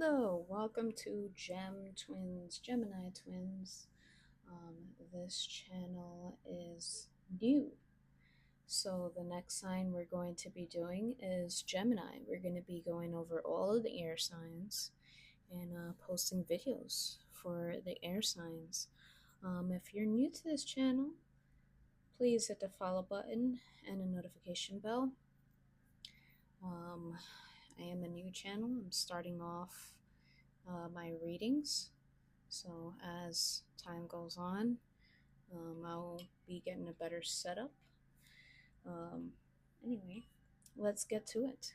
Hello, welcome to Gemini Twins. This channel is new. So the next sign we're going to be doing is Gemini. We're going to be going over all of the air signs and posting videos for the air signs. If you're new to this channel, please hit the follow button and the notification bell. I am a new channel. I'm starting off my readings. So as time goes on, I'll be getting a better setup. Anyway, let's get to it.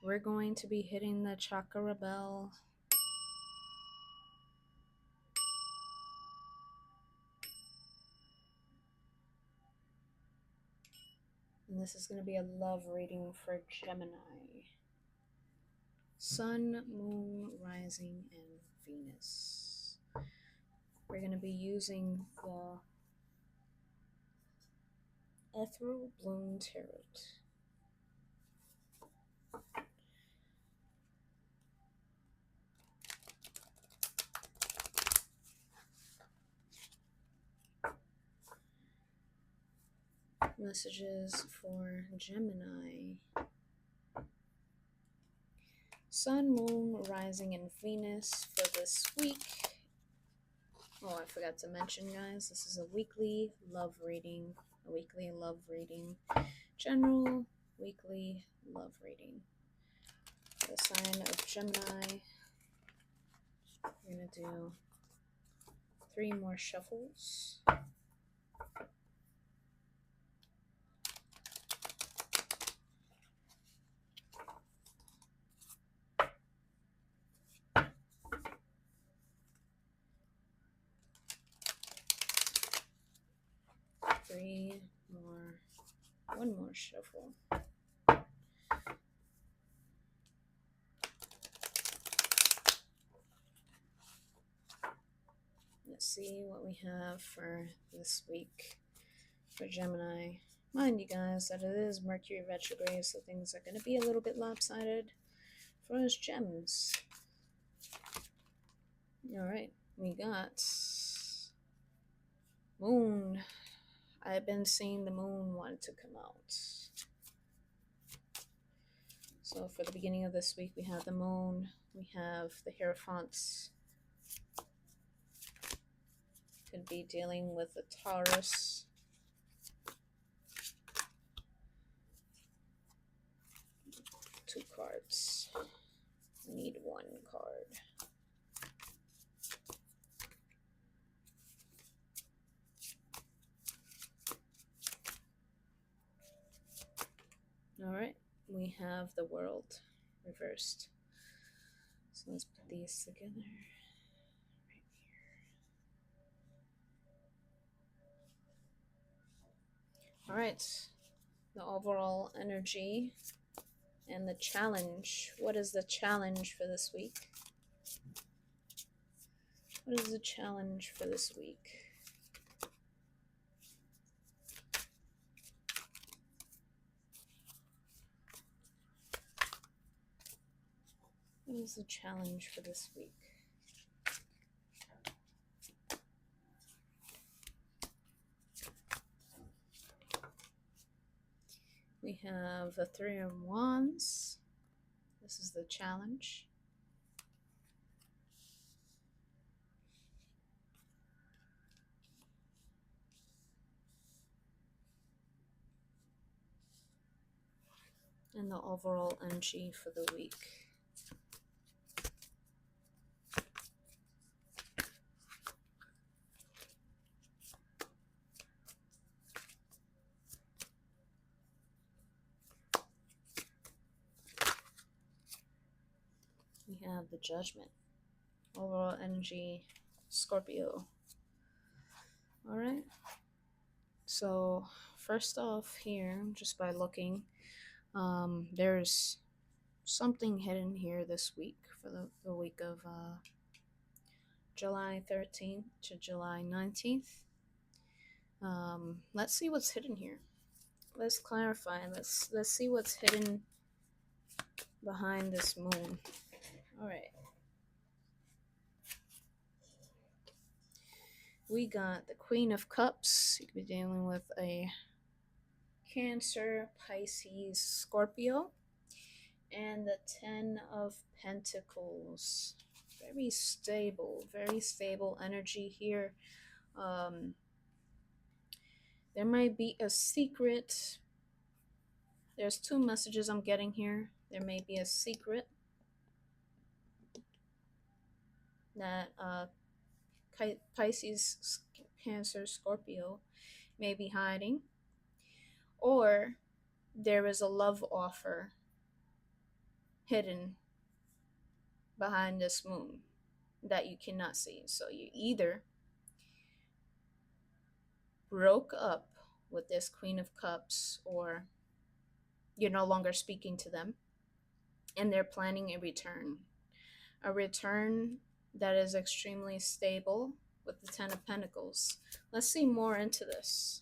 We're going to be hitting the chakra bell. And this is going to be a love reading for Gemini. Sun, Moon, Rising, and Venus. We're going to be using the Ethereal Bloom Tarot. Messages for Gemini. Sun, Moon, Rising, and Venus for this week. Oh, I forgot to mention, guys, this is a weekly love reading. General weekly love reading. The sign of Gemini. We're going to do 3 more shuffles. One more shuffle. Let's see what we have for this week for Gemini. Mind you guys that it is Mercury retrograde, so things are going to be a little bit lopsided for us gems. Alright, we got Moon. I've been seeing the moon want to come out. So for the beginning of this week, we have the moon, we have the Hierophants. Could be dealing with the Taurus. Two cards. We need 1 card. Alright, we have the World reversed. So let's put these together right here. Alright, the overall energy and the challenge. What is the challenge for this week? What is the challenge for this week? What is the challenge for this week? We have the 3 of Wands. This is the challenge. And the overall energy for the week. We have the Judgment. Overall energy, Scorpio. Alright. So, first off here, just by looking, there's something hidden here this week for the week of July 13th to July 19th. Let's see what's hidden here. Let's clarify. Let's see what's hidden behind this moon. All right. We got the Queen of Cups. You could be dealing with a Cancer, Pisces, Scorpio, and the Ten of Pentacles. Very stable energy here. Um, there might be a secret. There's two messages I'm getting here. There may be a secret that Pisces, Cancer, Scorpio may be hiding, or there is a love offer hidden behind this moon that you cannot see. So you either broke up with this Queen of Cups, or you're no longer speaking to them, and they're planning a return that is extremely stable with the Ten of Pentacles. Let's see more into this.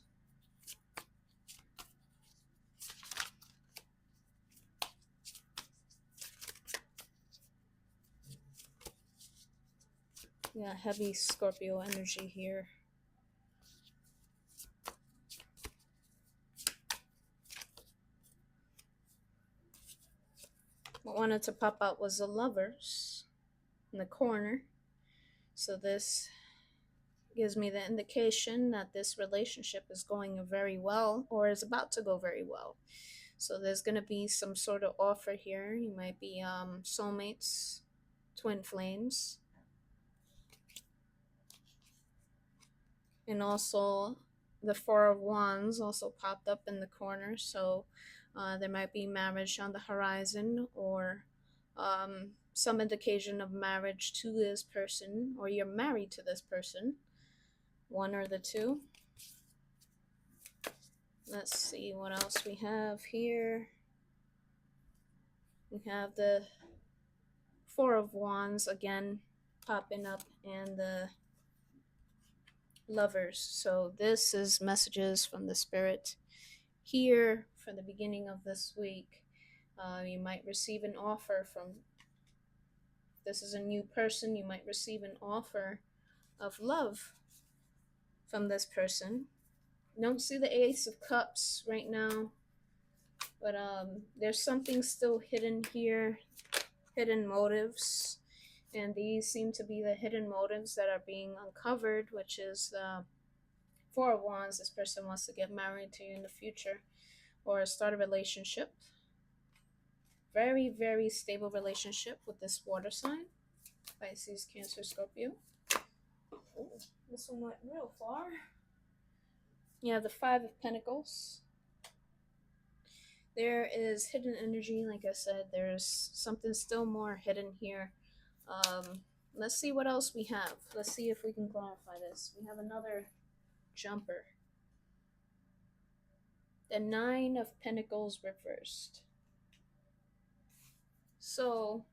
Yeah, heavy Scorpio energy here. What wanted to pop out was the Lovers in the corner. So this gives me the indication that this relationship is going very well, or is about to go very well. So there's going to be some sort of offer here. You might be soulmates, twin flames. And also the Four of Wands also popped up in the corner. So there might be marriage on the horizon, or some indication of marriage to this person, or you're married to this person. One or the two. Let's see what else we have here. We have the Four of Wands again popping up, and the Lovers. So this is messages from the Spirit here for the beginning of this week. You might receive an offer from, this is a new person, you might receive an offer of love from this person. Don't see the Ace of Cups right now, but there's something still hidden here, hidden motives, and these seem to be the hidden motives that are being uncovered, which is the Four of Wands. This person wants to get married to you in the future, or start a relationship. Very, very stable relationship with this water sign. Pisces, Cancer, Scorpio. Ooh, this one went real far. You have the Five of Pentacles. There is hidden energy, like I said. There's something still more hidden here. Let's see what else we have. Let's see if we can clarify this. We have another jumper. The Nine of Pentacles reversed. So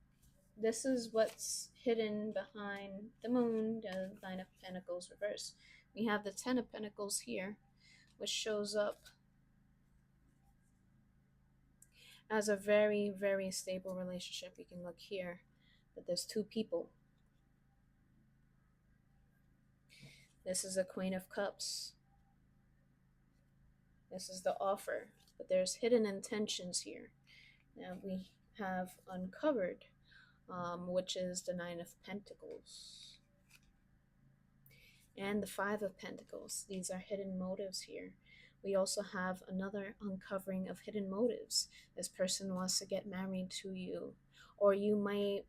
this is what's hidden behind the moon, the Nine of Pentacles reversed. We have the Ten of Pentacles here, which shows up as a very, very stable relationship. You can look here that there's two people. This is a Queen of Cups. This is the offer, but there's hidden intentions here that we have uncovered, which is the Nine of Pentacles and the Five of Pentacles. These are hidden motives here. We also have another uncovering of hidden motives. This person wants to get married to you, or you may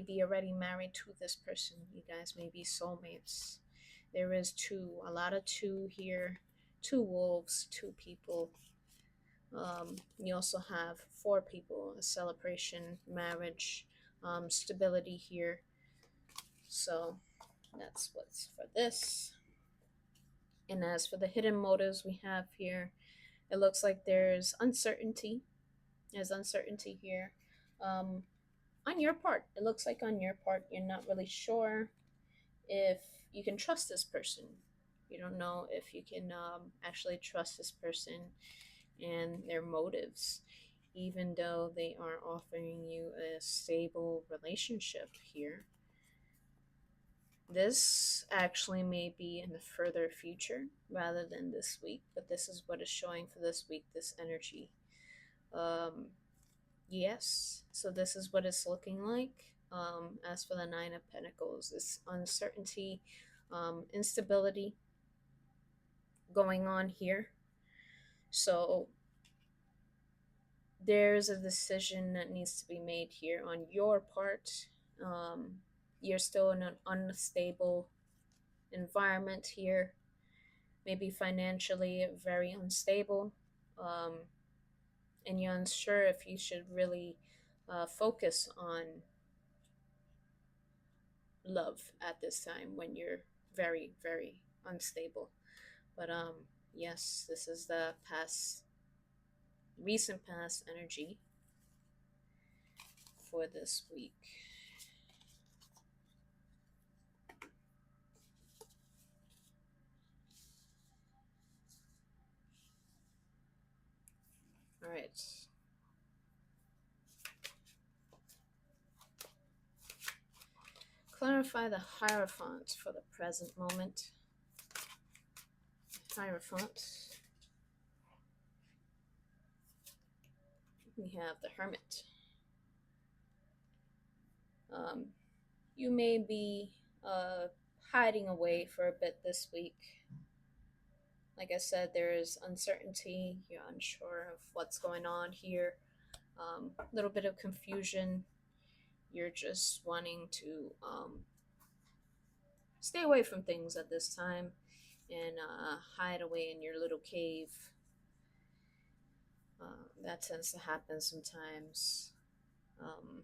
be already married to this person. You guys may be soulmates. There is a lot of two here, two wolves, two people. You also have four people, a celebration, marriage, stability here. So that's what's for this. And as for the hidden motives we have here, it looks like there's uncertainty. There's uncertainty here. On your part, it looks like on your part, you're not really sure if you can trust this person. You don't know if you can actually trust this person and their motives. even though they are offering you a stable relationship here. This actually may be in the further future rather than this week, but this is what is showing for this week, this energy. Um, yes, so this is what it's looking like. As for the Nine of Pentacles, this uncertainty, instability going on here. So there's a decision that needs to be made here on your part. Um, you're still in an unstable environment here, maybe financially very unstable, um, and you're unsure if you should really focus on love at this time when you're very, very unstable. But yes, this is the past, recent past energy for this week. All right. Clarify the Hierophant for the present moment. Hierophant. We have the Hermit. Um, you may be hiding away for a bit this week. Like I said, there is uncertainty. You're unsure of what's going on here. A little bit of confusion. You're just wanting to stay away from things at this time and hide away in your little cave. That tends to happen sometimes. Um,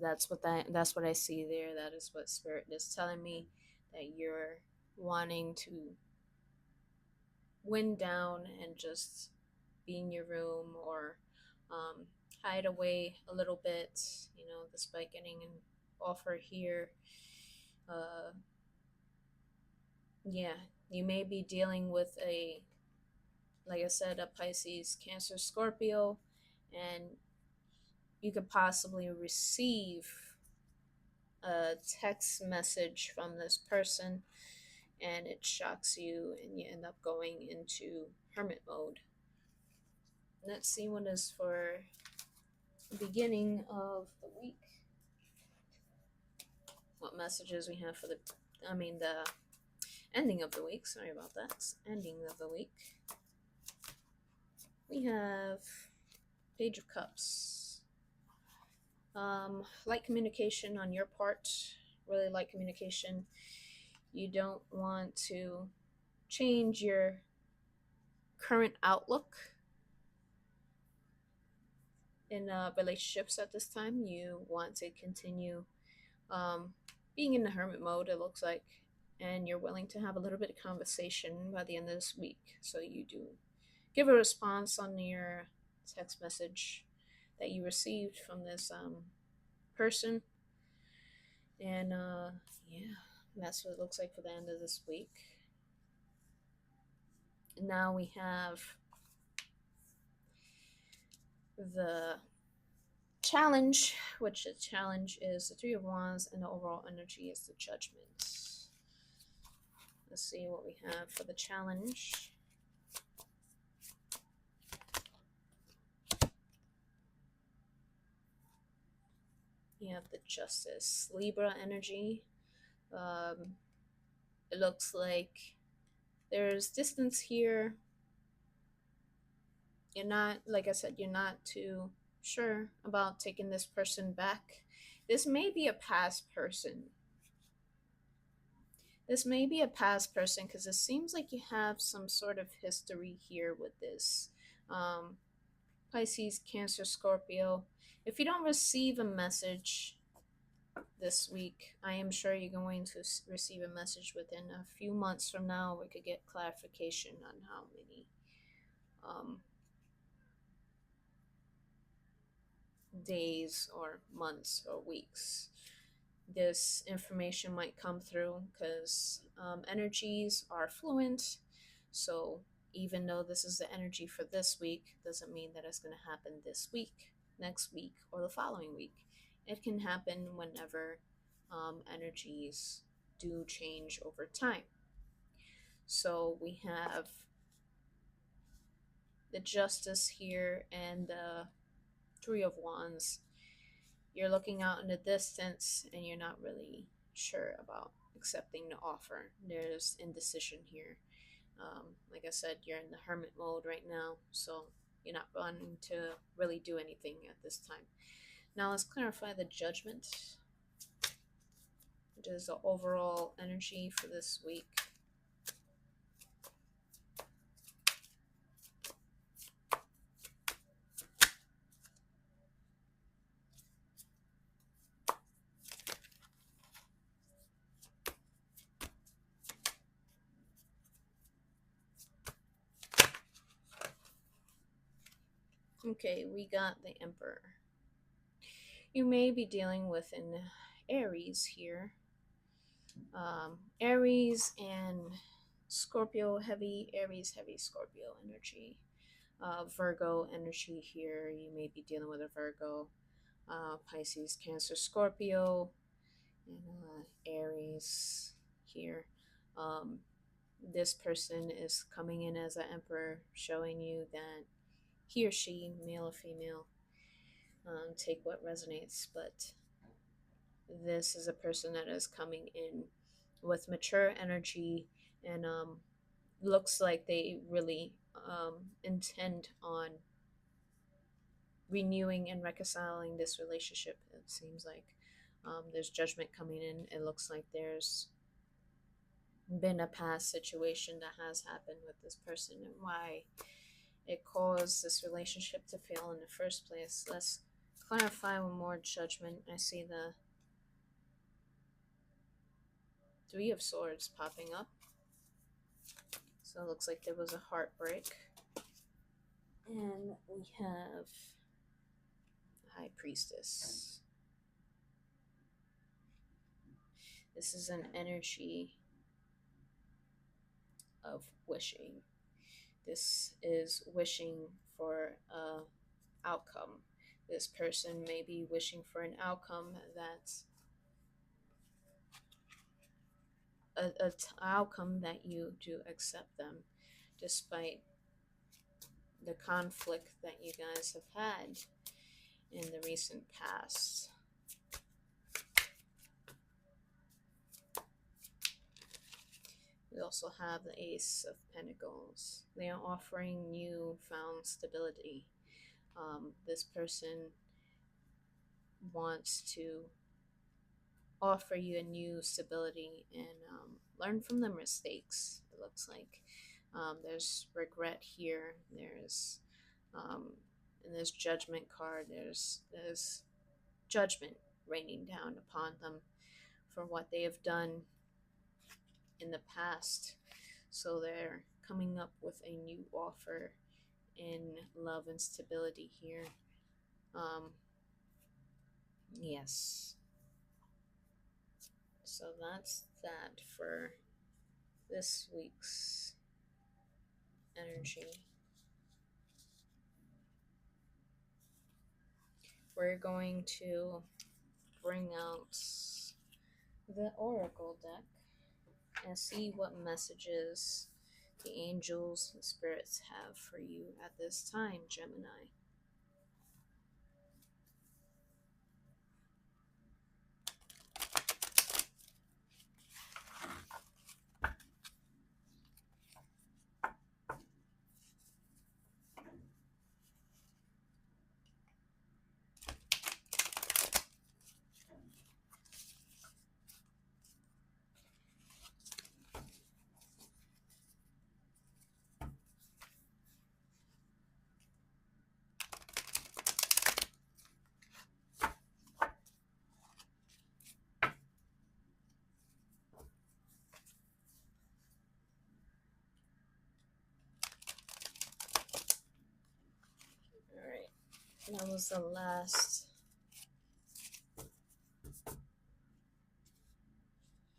that's what I see there. That is what Spirit is telling me, that you're wanting to wind down and just be in your room, or hide away a little bit, despite getting an offer here. Uh, yeah, you may be dealing with like I said, a Pisces, Cancer, Scorpio, and you could possibly receive a text message from this person and it shocks you and you end up going into hermit mode. Let's see what is for the beginning of the week. What messages we have for the ending of the week. Sorry about that. Ending of the week. We have Page of Cups. Light communication on your part. Really light communication. You don't want to change your current outlook in relationships at this time. You want to continue being in the hermit mode, it looks like, and you're willing to have a little bit of conversation by the end of this week. So you do give a response on your text message that you received from this person. And yeah, that's what it looks like for the end of this week. Now we have the challenge, which the challenge is the Three of Wands, and the overall energy is the Judgment. Let's see what we have for the challenge. You have the Justice, Libra energy. It looks like there's distance here. You're not, like I said, you're not too sure about taking this person back. This may be a past person. This may be a past person because it seems like you have some sort of history here with this. Pisces, Cancer, Scorpio. If you don't receive a message this week, I am sure you're going to receive a message within a few months from now. We could get clarification on how many days or months or weeks this information might come through, because energies are fluent. So even though this is the energy for this week, doesn't mean that it's going to happen this week, next week, or the following week. It can happen whenever energies do change over time. So we have the Justice here and the Three of Wands. You're looking out in the distance and you're not really sure about accepting the offer. There's indecision here. Like I said, you're in the hermit mode right now, so you're not wanting to really do anything at this time. Now let's clarify the Judgment, which is the overall energy for this week. Okay, we got the Emperor. You may be dealing with an Aries here. Aries and Scorpio, heavy Aries, heavy Scorpio energy. Virgo energy here. You may be dealing with a Virgo, Pisces, Cancer, Scorpio, and Aries here. This person is coming in as an Emperor, showing you that he or she, male or female, take what resonates, but this is a person that is coming in with mature energy and looks like they really intend on renewing and reconciling this relationship. It seems like there's judgment coming in. It looks like there's been a past situation that has happened with this person and why it caused this relationship to fail in the first place. Let's clarify with more Judgment. I see the Three of Swords popping up. So it looks like there was a heartbreak. And we have High Priestess. This is an energy of wishing. This is wishing for a outcome. This person may be wishing for an outcome that's an outcome that you do accept them, despite the conflict that you guys have had in the recent past. We also have the Ace of Pentacles. They are offering newfound stability. This person wants to offer you a new stability and learn from their mistakes. It looks like there's regret here. There's in this Judgment card, there's judgment raining down upon them for what they have done in the past. So they're coming up with a new offer in love and stability here. Yes. So that's that for this week's energy. We're going to bring out the Oracle deck and see what messages the angels and spirits have for you at this time, Gemini. Alright, that was the last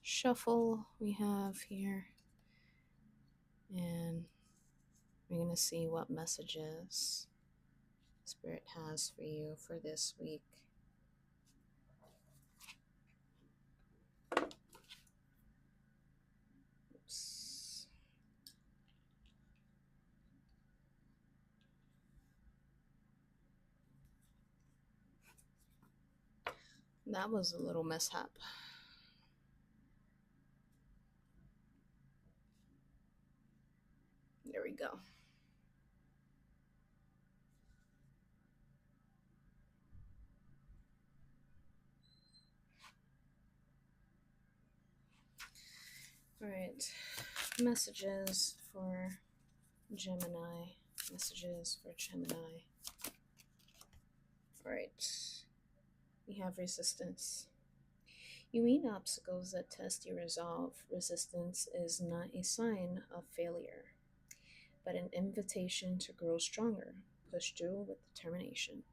shuffle we have here. And We're going to see what messages Spirit has for you for this week. Oops. That was a little mishap. There we go. All right. Messages for Gemini. Messages for Gemini. All right. We have resistance. You meet obstacles that test your resolve. Resistance is not a sign of failure, but an invitation to grow stronger. Push through with determination.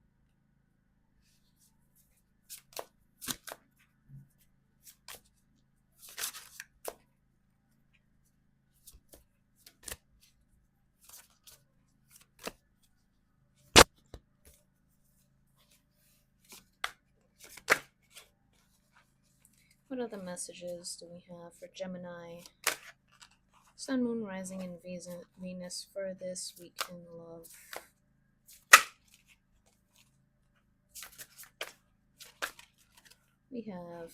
What other messages do we have for Gemini? Sun, Moon, Rising, and Venus for this week in love. We have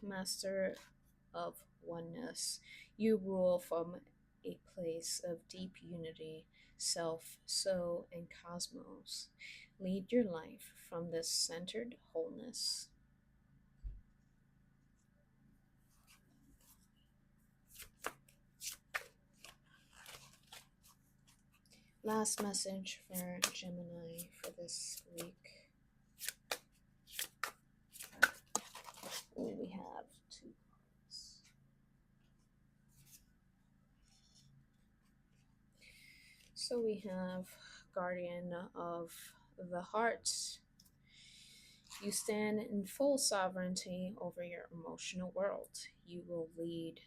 Master of Oneness. You rule from a place of deep unity, self, soul, and cosmos. Lead your life from this centered wholeness. Last message for Gemini for this week. We have 2 cards. So we have Guardian of the Heart. You stand in full sovereignty over your emotional world. You will lead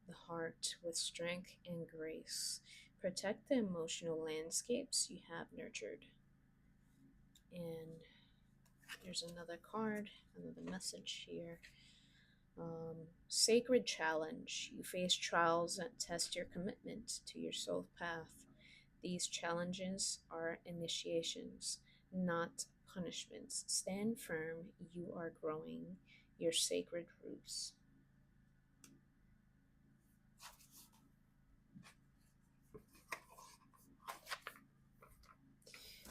the heart with strength and grace. Protect the emotional landscapes you have nurtured. And there's another card, another message here. Sacred challenge. You face trials that test your commitment to your soul path. These challenges are initiations, not punishments. Stand firm. You are growing your sacred roots.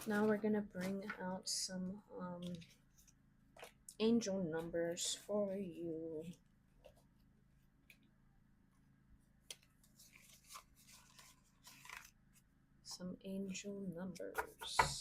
Now we're going to bring out some angel numbers for you. Some angel numbers.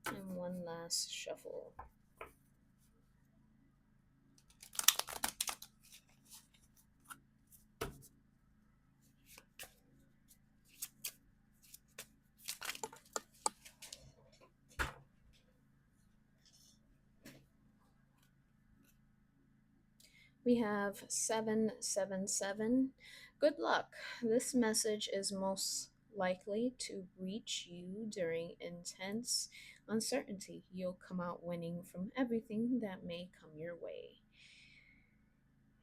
And one last shuffle. We have 777. Good luck. This message is most likely to reach you during intense uncertainty. You'll come out winning from everything that may come your way.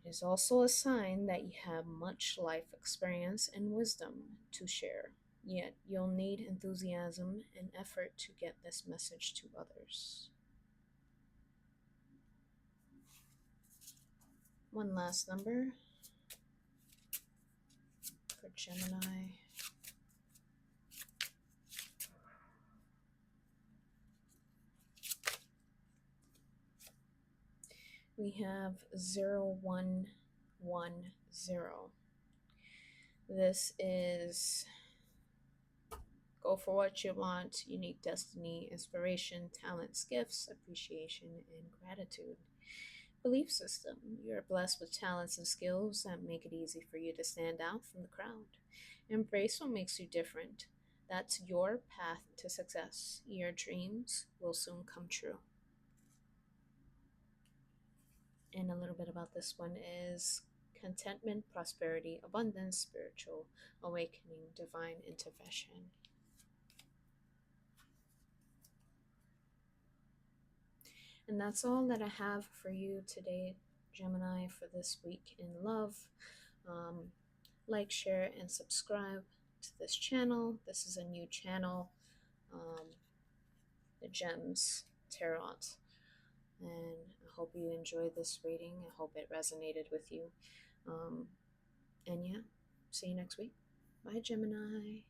It is also a sign that you have much life experience and wisdom to share. Yet you'll need enthusiasm and effort to get this message to others. One last number for Gemini. We have 0110. This is go for what you want, unique destiny, inspiration, talents, gifts, appreciation, and gratitude. Belief system. You're blessed with talents and skills that make it easy for you to stand out from the crowd. Embrace what makes you different. That's your path to success. Your dreams will soon come true. And a little bit about this one is contentment, prosperity, abundance, spiritual awakening, divine intervention. And that's all that I have for you today, Gemini, for this week in love. Like, share, and subscribe to this channel. This is a new channel, the Gems Tarot. And I hope you enjoyed this reading. I hope it resonated with you. And yeah, see you next week. Bye, Gemini.